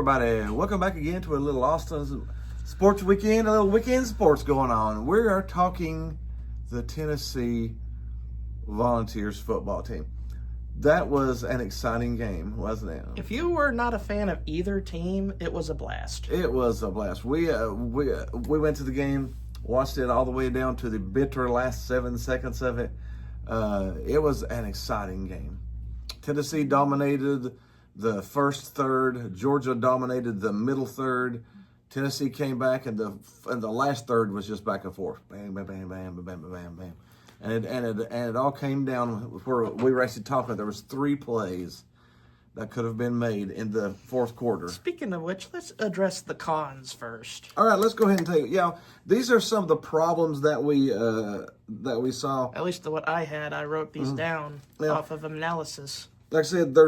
everybody. Welcome back again to a little Austin Sports Weekend, a little weekend sports going on. We are talking the Tennessee Volunteers football team. That was an exciting game, wasn't it? If you were not a fan of either team, it was a blast. It was a blast. We went to the game, watched it all the way down to the bitter last 7 seconds of it. It was an exciting game. Tennessee dominated the first third. Georgia dominated the middle third. Tennessee came back, and the last third was just back and forth. Bam, bam, bam, bam, bam, bam, bam, bam. And it all came down where we were actually talking. There was 3 plays that could have been made in the fourth quarter. Speaking of which, let's address the cons first. All right, let's go ahead and take it. Yeah, these are some of the problems that we saw. At least what I had, I wrote these down off of analysis. Like I said, there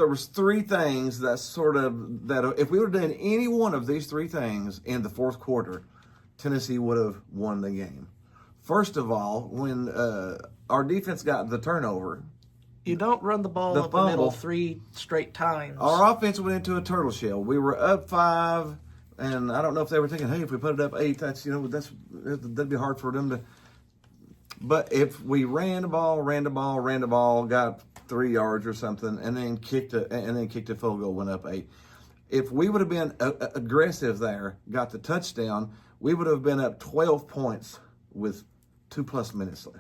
was 3 things that if we would have done any one of these 3 things in the fourth quarter, Tennessee would have won the game. First of all, when our defense got the turnover, you don't run the ball up the middle 3 straight times. Our offense went into a turtle shell. We were up 5, and I don't know if they were thinking, hey, if we put it up 8, that'd be hard for them to. But if we ran the ball, got 3 yards or something, and then kicked a field goal, went up 8. If we would have been aggressive there, got the touchdown, we would have been up 12 points with 2+ minutes left.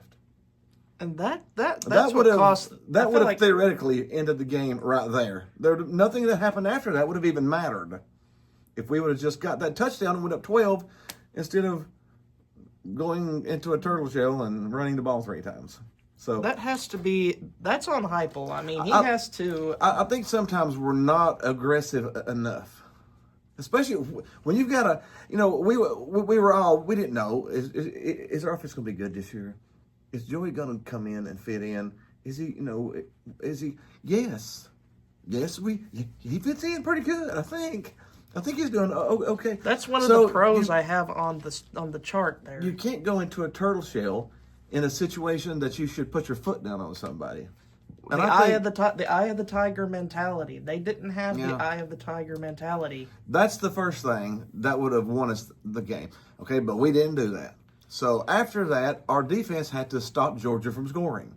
And that's what cost. That would have theoretically ended the game right there. Nothing that happened after that would have even mattered if we would have just got that touchdown and went up 12 instead of going into a turtle shell and running the ball 3 times. So that's on Heupel. I mean, he has to. I think sometimes we're not aggressive enough, especially when you've got we didn't know is our offense going to be good this year? Is Joey going to come in and fit in? Is he? Yes, he fits in pretty good. I think he's doing okay. That's one of the pros I have on the chart there. You can't go into a turtle shell in a situation that you should put your foot down on somebody. And the eye of the tiger mentality. They didn't have the eye of the tiger mentality. That's the first thing that would have won us the game. Okay, but we didn't do that. So after that, our defense had to stop Georgia from scoring.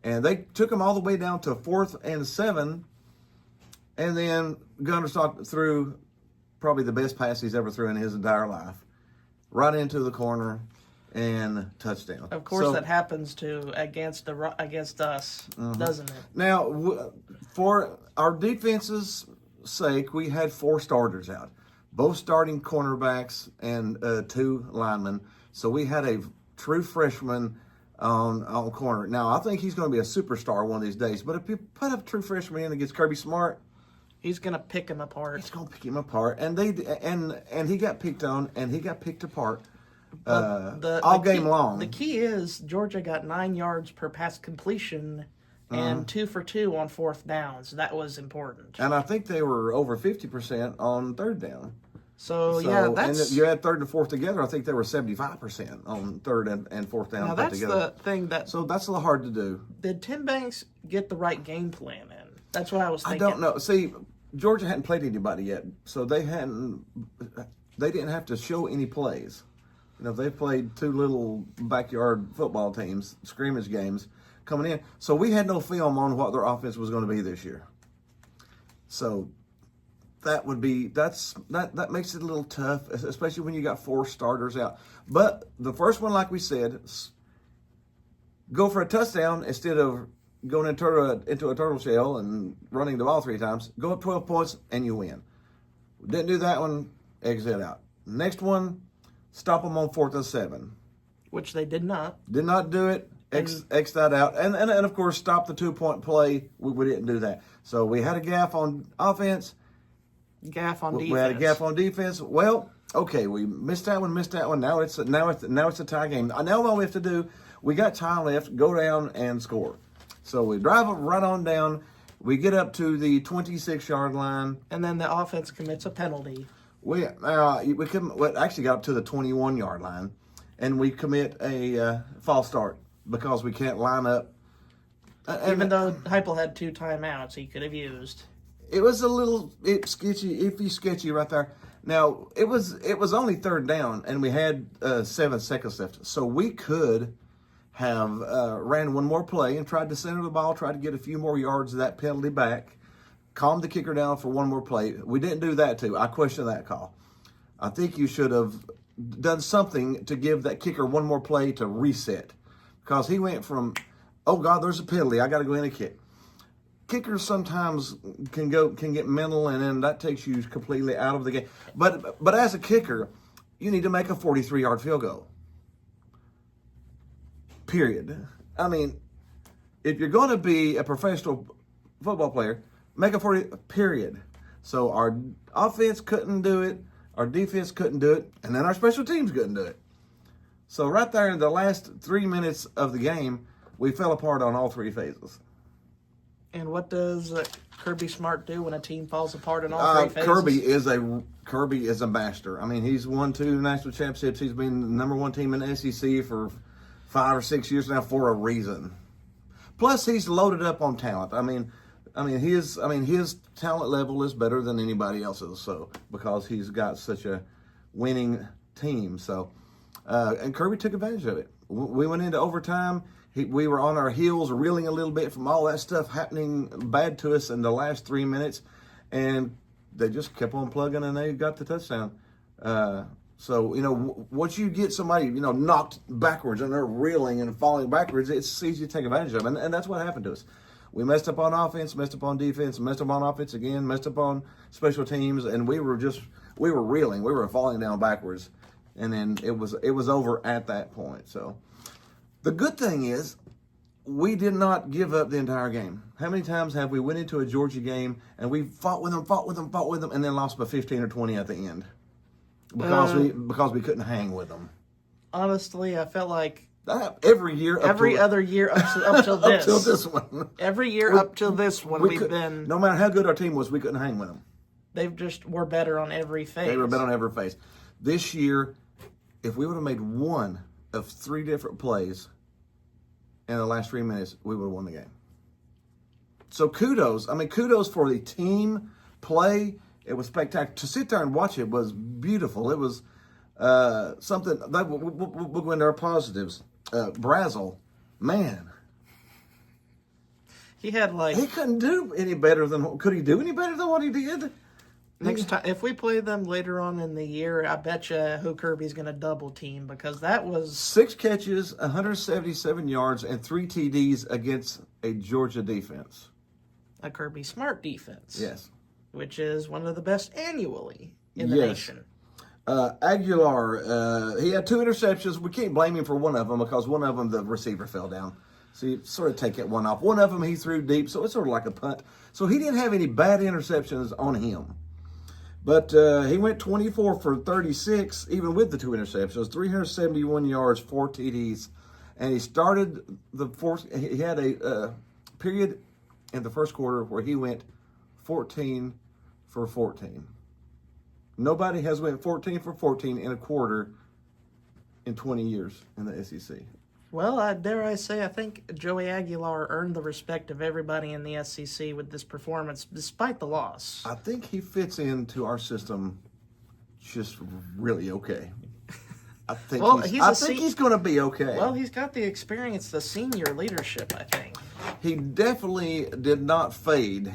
And they took them all the way down to 4th and 7. And then Gunner threw probably the best pass he's ever threw in his entire life. Right into the corner and touchdown. Of course, that happens against us, doesn't it? Now, for our defense's sake, we had 4 starters out, both starting cornerbacks and 2 linemen. So we had a true freshman on corner. Now, I think he's going to be a superstar one of these days. But if you put a true freshman in against Kirby Smart, he's going to pick him apart. He's going to pick him apart, and he got picked on, and he got picked apart. Game long. The key is Georgia got 9 yards per pass completion and 2 for 2 on 4th downs. That was important. And I think they were over 50% on 3rd down. So and you add 3rd and 4th together, I think they were 75% on 3rd and 4th down. Now that's together. The thing So that's a little hard to do. Did Tim Banks get the right game plan in? That's what I was thinking. I don't know. See, Georgia hadn't played anybody yet, so they didn't have to show any plays. They played 2 little backyard football teams, scrimmage games coming in. So we had no film on what their offense was going to be this year. So that makes it a little tough, especially when you got 4 starters out. But the first one, like we said, go for a touchdown instead of going into a turtle shell and running the ball 3 times. Go up 12 points and you win. Didn't do that one, exit out. Next one, stop them on 4th and 7. Which they did not. Did not do it. X that out. And of course, stop the 2-point play. We didn't do that. So we had a gaffe on offense. Gaff on defense. We had a gaffe on defense. Well, okay, we missed that one. Now it's a tie game. Now all we have to do, we got time left, go down and score. So we drive right on down. We get up to the 26-yard line. And then the offense commits a penalty. We actually got up to the 21-yard line, and we commit a false start because we can't line up. Even though Heupel had 2 timeouts he could have used. It was a little iffy, sketchy right there. Now it was only third down, and we had 7 seconds left, so we could have ran one more play and tried to center the ball, tried to get a few more yards of that penalty back, calm the kicker down for one more play. We didn't do that too. I question that call. I think you should have done something to give that kicker one more play to reset, because he went from, oh God, there's a penalty, I got to go in and kick. Kickers sometimes can get mental, and then that takes you completely out of the game. But as a kicker, you need to make a 43-yard field goal. Period. I mean, if you're going to be a professional football player, make a 40, period. So our offense couldn't do it, our defense couldn't do it, and then our special teams couldn't do it. So right there in the last 3 minutes of the game, we fell apart on all 3 phases. And what does Kirby Smart do when a team falls apart in all 3 phases? Kirby is a master. I mean, he's won 2 national championships. He's been the number 1 team in the SEC for 5 or 6 years now for a reason. Plus, he's loaded up on talent. I mean, his talent level is better than anybody else's. So because he's got such a winning team, so and Kirby took advantage of it. We went into overtime. We were on our heels, reeling a little bit from all that stuff happening bad to us in the last 3 minutes, and they just kept on plugging, and they got the touchdown. So, once you get somebody, knocked backwards and they're reeling and falling backwards, it's easy to take advantage of. And that's what happened to us. We messed up on offense, messed up on defense, messed up on offense again, messed up on special teams, and we were reeling. We were falling down backwards. And then it was over at that point. So the good thing is we did not give up the entire game. How many times have we went into a Georgia game and we fought with them, and then lost by 15 or 20 at the end? Because we couldn't hang with them. Honestly, I felt like every other year up till this. Up till this one. Every year up till this one, we've been. No matter how good our team was, we couldn't hang with them. They've just were better on every phase. They were better on every phase. This year, if we would have made one of 3 different plays in the last 3 minutes, we would have won the game. So kudos. Kudos for the team play. It was spectacular. To sit there and watch it was beautiful. It was something that we'll go into our positives. Brazel, man. He couldn't do any better than, could he do any better than what he did? Next time, if we play them later on in the year, I bet you who Kirby's going to double team, because that was 6 catches, 177 yards, and 3 TDs against a Georgia defense. A Kirby Smart defense. Yes. Which is one of the best annually in the nation. Aguilar, he had 2 interceptions. We can't blame him for one of them, because one of them the receiver fell down. So you sort of take that one off. One of them he threw deep, so it's sort of like a punt. So he didn't have any bad interceptions on him. But he went 24 for 36, even with the 2 interceptions, 371 yards, 4 TDs. And he started the fourth. He had a period in the first quarter where he went 14 for 14. Nobody has went 14 for 14 in a quarter in 20 years in the SEC. Well, I say, I think Joey Aguilar earned the respect of everybody in the SEC with this performance, despite the loss. I think he fits into our system just really okay. I think he's going to be okay. Well, he's got the experience, the senior leadership, I think. He definitely did not fade.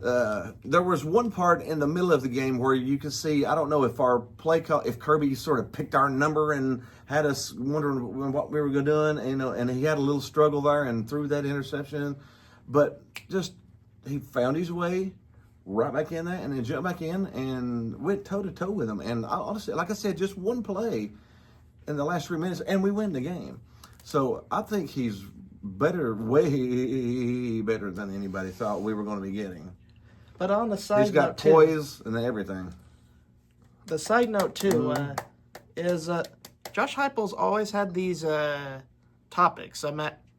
There was one part in the middle of the game where you could see, I don't know if our play call, if Kirby sort of picked our number and had us wondering what we were going to do, and he had a little struggle there and threw that interception, but just he found his way right back in there and then jumped back in and went toe to toe with him. And honestly, like I said, just one play in the last 3 minutes and we win the game. So I think he's better, way better than anybody thought we were going to be getting. But on the side note, he's got poise and everything. The side note too is Josh Heupel's always had these topics.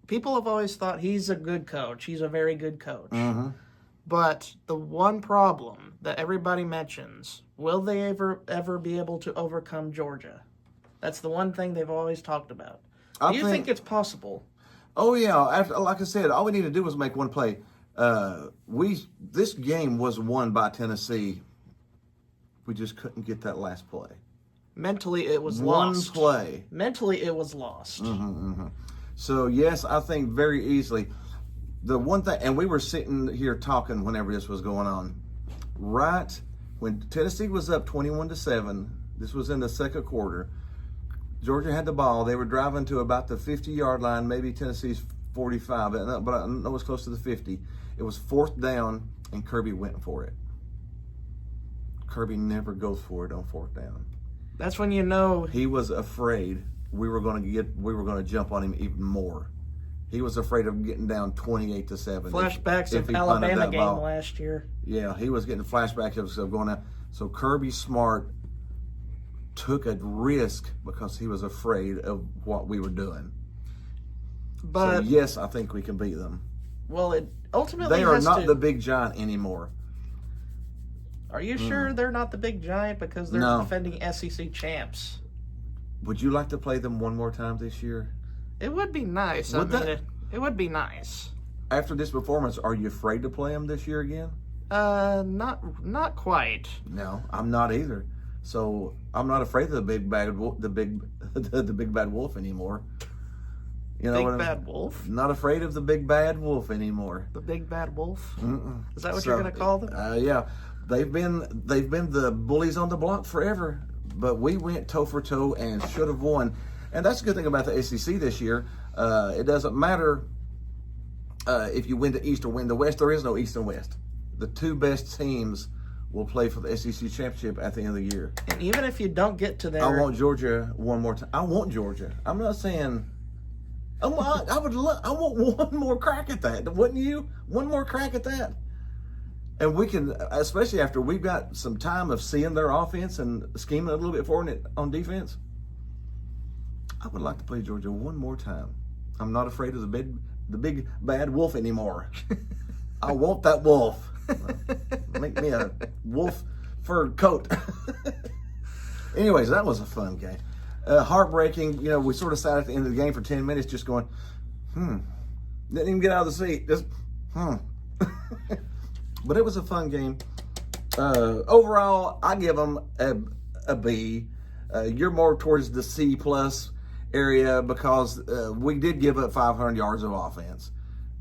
People have always thought he's a good coach. He's a very good coach. Mm-hmm. But the one problem that everybody mentions, will they ever be able to overcome Georgia? That's the one thing they've always talked about. Do you think it's possible? Oh, yeah. Like I said, all we need to do is make one play. This game was won by Tennessee. We just couldn't get that last play. Mentally, it was One lost. play. Mentally, it was lost. So, yes, I think very easily. The one thing, and we were sitting here talking whenever this was going on. Right when Tennessee was up 21-7, this was in the second quarter. Georgia had the ball. They were driving to about the 50-yard line, maybe Tennessee's 45, but I know it was close to the 50. It was fourth down, and Kirby went for it. Kirby never goes for it on fourth down. That's when you know He was afraid we were going to jump on him even more. He was afraid of getting down 28-7. flashbacks if of he punted Alabama that game ball. last year. Yeah, he was getting flashbacks of going out. So Kirby Smart took a risk because he was afraid of what we were doing. But So yes, I think we can beat them. well, it ultimately They are has not to. the big giant anymore. Are you sure they're not the big giant because they're No. defending SEC champs? Would you like to play them one more time this year? It would be nice. Would that- It would be nice. After this performance, are you afraid to play them this year again? Not quite. No, I'm not either. So I'm not afraid of the big bad the big bad wolf anymore. You know Big what bad wolf. Not afraid of the big bad wolf anymore. The big bad wolf. Mm-mm. Is that what you're gonna call them? Yeah, they've been the bullies on the block forever. But we went toe for toe and should have won. And that's the good thing about the SEC this year. It doesn't matter if you win the East or win the West. There is no East and West. The two best teams will play for the SEC championship at the end of the year. And even if you don't get to there, I want Georgia one more time. I want Georgia. I'm not saying. I want one more crack at that. Wouldn't you? One more crack at that. And we can, especially after we've got some time of seeing their offense and scheming a little bit for it on defense. I would like to play Georgia one more time. I'm not afraid of the big bad wolf anymore. I want that wolf. Make me a wolf fur coat. Anyways, that was a fun game. Heartbreaking. You know, we sort of sat at the end of the game for 10 minutes just going, Didn't even get out of the seat. Just, But it was a fun game. Overall, I give them a B. You're more towards the C plus area because we did give up 500 yards of offense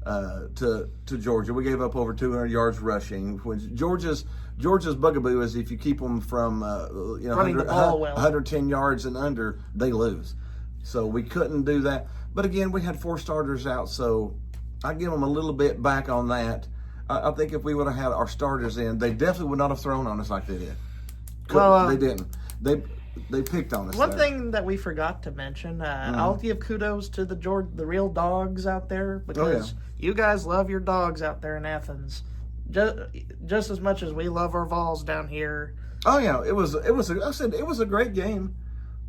to Georgia. We gave up over 200 yards rushing. When Georgia's bugaboo is if you keep them from running the ball well. 110 yards and under, they lose. So we couldn't do that. But again, we had 4 starters out, so I give them a little bit back on that. I think if we would have had our starters in, they definitely would not have thrown on us like they did. Well, they didn't. They picked on us. one there. thing that we forgot to mention, I'll give kudos to the real dogs out there because you guys love your dogs out there in Athens, just as much as we love our Vols down here. Oh yeah, it was a great game.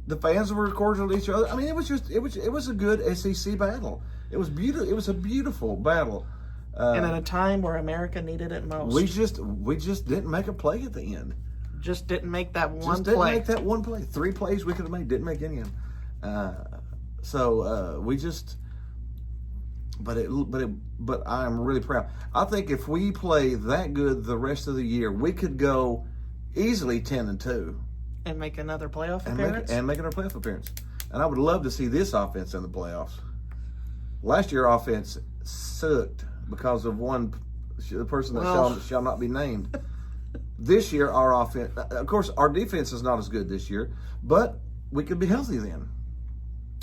The fans were cordial to each other. I mean, it was a good SEC battle. It was beautiful. It was a beautiful battle. And at a time where America needed it most. We just didn't make a play at the end. Just didn't make that one Just didn't play. make that one play. 3 plays we could have made, didn't make any of them. We just. But I'm really proud. I think if we play that good the rest of the year, we could go easily 10-2 And make another playoff and appearance. make another playoff appearance. And I would love to see this offense in the playoffs. Last year, offense sucked because of the person that shall not be named. This year, our offense, of course, our defense is not as good this year, but we could be healthy then.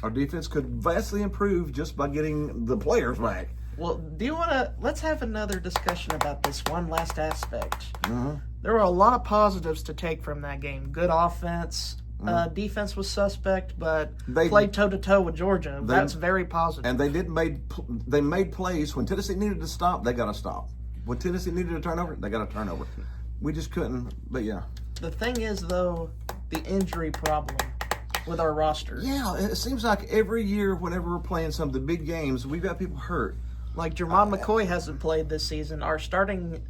Our defense could vastly improve just by getting the players back. Well, do you want to? Let's have another discussion about this one last aspect. Mm-hmm. There were a lot of positives to take from that game. Good offense. Defense was suspect, but They played toe to toe with Georgia. That's very positive. And they made plays when Tennessee needed to stop. They got to stop. When Tennessee needed a turnover, they got a turnover. We just couldn't. But yeah. The thing is, though, the injury problem with our roster. Yeah, it seems like every year, whenever we're playing some of the big games, we've got people hurt. Like Jermon McCoy hasn't played this season. Our starting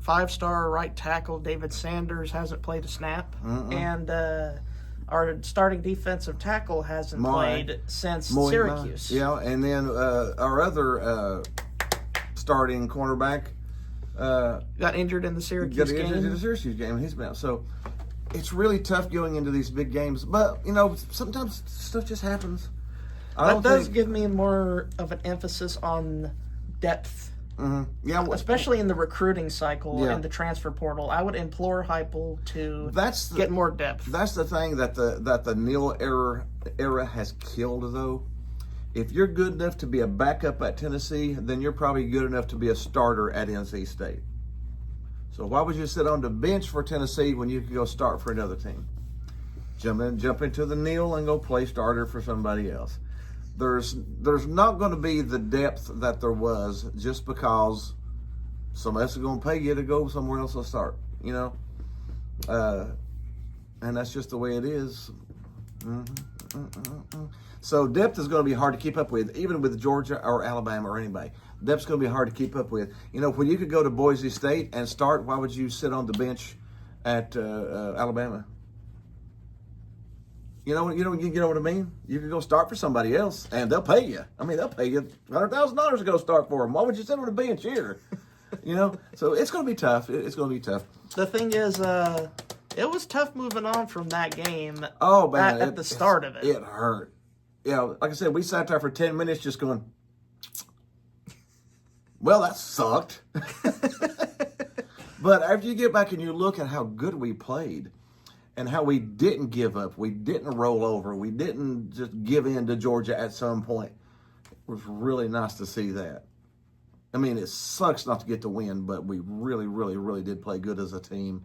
5-star right tackle David Sanders hasn't played a snap, and our starting defensive tackle hasn't played since Syracuse. Yeah, and then our other starting cornerback got injured in the Syracuse game. In the Syracuse game. He's been out. So it's really tough going into these big games. But, you know, sometimes stuff just happens. That does give me more of an emphasis on depth. Mm-hmm. Yeah, especially in the recruiting cycle and the transfer portal. I would implore Heupel to get more depth. That's the thing that the Neal era has killed, though. If you're good enough to be a backup at Tennessee, then you're probably good enough to be a starter at NC State. So why would you sit on the bench for Tennessee when you could go start for another team? Jump into the Neal and go play starter for somebody else. There's not going to be the depth that there was just because somebody else is going to pay you to go somewhere else to start, you know? And that's just the way it is. So depth is going to be hard to keep up with, even with Georgia or Alabama or anybody. Depth's going to be hard to keep up with. You know, when you could go to Boise State and start, why would you sit on the bench at Alabama? You know what I mean? You can go start for somebody else, and they'll pay you. I mean, they'll pay you $100,000 to go start for them. Why would you sit on the bench here? You know, so it's going to be tough. It's going to be tough. The thing is, it was tough moving on from that game. Oh man, at the start of it, it hurt. Yeah, like I said, we sat there for 10 minutes just going, well, that sucked. But after you get back and you look at how good we played and how we didn't give up, we didn't roll over, we didn't just give in to Georgia at some point, it was really nice to see that. I mean, it sucks not to get the win, but we really, really, really did play good as a team.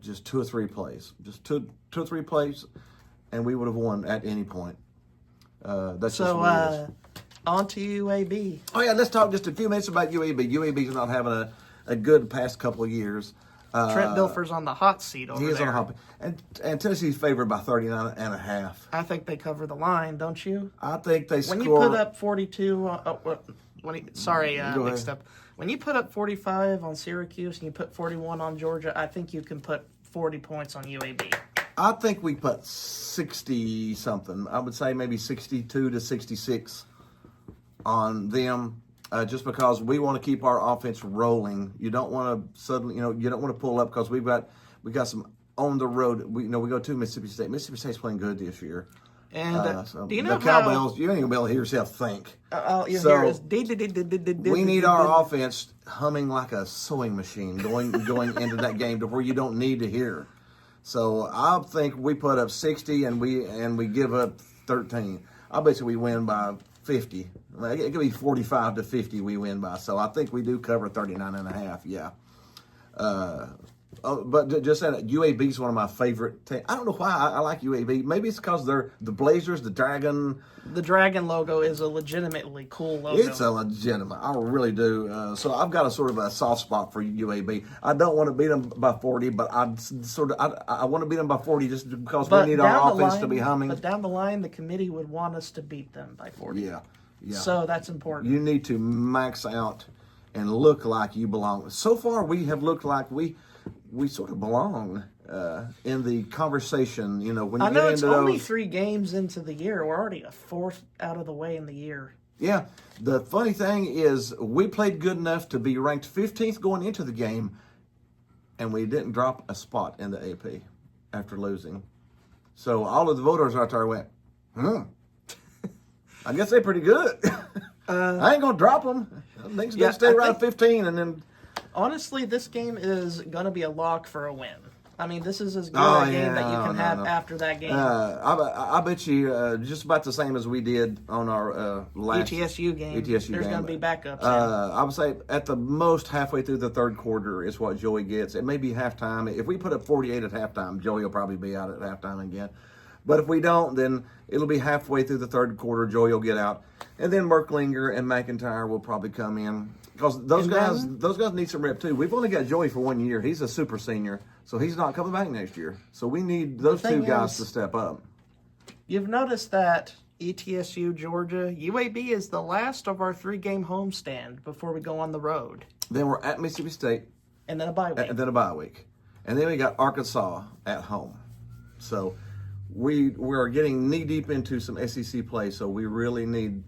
Just two or three plays, and we would have won at any point. That's just what it is. On to UAB. Oh, yeah, let's talk just a few minutes about UAB. UAB's not having a good past couple of years. Trent Dilfer's on the hot seat over there. He is on the hot seat. And Tennessee's favored by 39.5. I think they cover the line, don't you? I think they score. When you put up 42, mixed up. When you put up 45 on Syracuse and you put 41 on Georgia, I think you can put 40 points on UAB. I think we put 60-something. I would say maybe 62 to 66 on them, just because we want to keep our offense rolling. You don't want to suddenly, you don't want to pull up because we got some on the road. We go to Mississippi State. Mississippi State's playing good this year. And so do you know the Cowbells? You ain't gonna be able to hear yourself think. We need our offense humming like a sewing machine going into that game to where you don't need to hear. So I think we put up 60 and we give up 13. I bet you we win by 50. It could be 45 to 50 we win by. So I think we do cover 39.5. Yeah. But just saying, UAB is one of my favorite teams. I don't know why I like UAB. Maybe it's because they're the Blazers, the Dragon. The Dragon logo is a legitimately cool logo. It's a legitimate. I really do. So I've got a sort of a soft spot for UAB. I don't want to beat them by 40, but I want to beat them by 40 just because we need our offense to be humming. But down the line, the committee would want us to beat them by 40. Yeah. So that's important. You need to max out and look like you belong. So far, we have looked like we sort of belong in the conversation. You know, when you get into those. Only 3 games into the year. We're already a fourth out of the way in the year. Yeah. The funny thing is we played good enough to be ranked 15th going into the game, and we didn't drop a spot in the AP after losing. So all of the voters out there went, I guess they're pretty good. I ain't going to drop them. I think they'll stay around 15 and then... Honestly, this game is going to be a lock for a win. I mean, this is as good a game that you can have after that game. I bet you just about the same as we did on our last ETSU game. There's going to be backups. I would say at the most halfway through the third quarter is what Joey gets. It may be halftime. If we put up 48 at halftime, Joey will probably be out at halftime again. But if we don't, then it'll be halfway through the third quarter. Joey will get out. And then Merklinger and McIntyre will probably come in. Because those guys need some rep too. We've only got Joey for 1 year. He's a super senior, so he's not coming back next year. So we need those two guys to step up. You've noticed that ETSU, Georgia, UAB is the last of our 3-game homestand before we go on the road. Then we're at Mississippi State. And then a bye week. And then we got Arkansas at home. So we're getting knee deep into some SEC play, so we really need,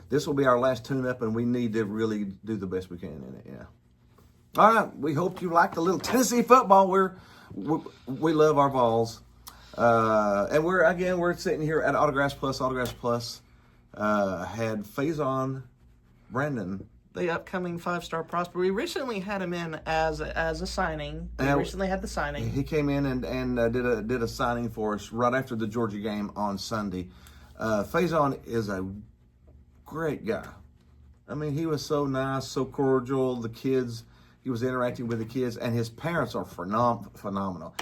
this will be our last tune-up, and we need to really do the best we can in it. Yeah. All right. We hope you liked a little Tennessee football. We love our Vols, and we're sitting here at Autographs Plus. Autographs Plus had Faison Brandon, the upcoming 5-star prospect. We recently had him in as a signing. We recently had the signing. He came in and did a signing for us right after the Georgia game on Sunday. Faison is a great guy. I mean, he was so nice, so cordial. The kids, he was interacting with the kids, and his parents are phenomenal.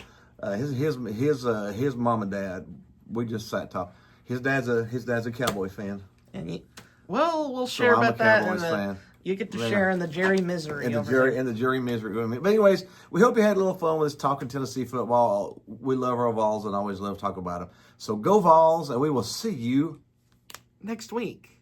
His mom and dad, we just sat talk. His dad's a Cowboy fan. And we'll share about that. I'm a Cowboys fan. You get to share in the Jerry misery. And the Jerry misery with me. But anyways, we hope you had a little fun with us talking Tennessee football. We love our Vols and always love talking about them. So go Vols, and we will see you next week.